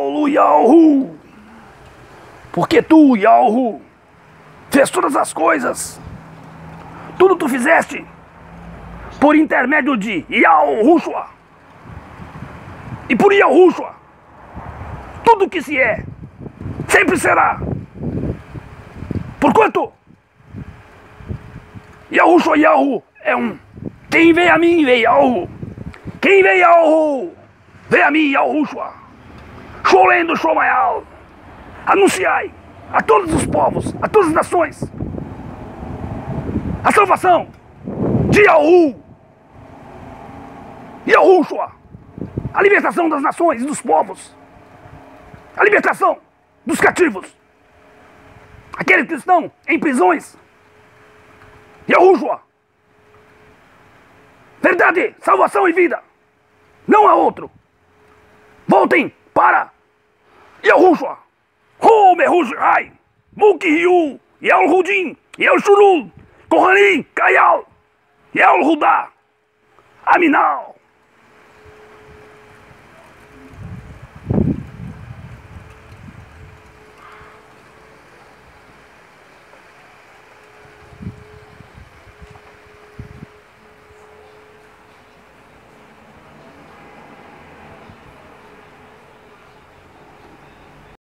Paulo Yahu, porque tu, Yahu, fez todas as coisas, tudo tu fizeste por intermédio de Yahushua, e por Yahushua, tudo que se é, sempre será, porquanto Yahushua Yahu é um. Quem vê a mim, vê Yahu. Quem vê Yahu, vê a mim, Yahushua. Sholendo Shomayal. Anunciai a todos os povos, a todas as nações, a salvação de Yahu. Yahushua. A libertação das nações e dos povos. A libertação dos cativos. Aqueles que estão em prisões. Yahushua. Verdade, salvação e vida. Não há outro. Voltem para Yahushua. Ho Mehushai. Muki Ryu. Yael Hudim. Yael Shurul. Kohanim. Kayal. Yael Hudá. Aminal.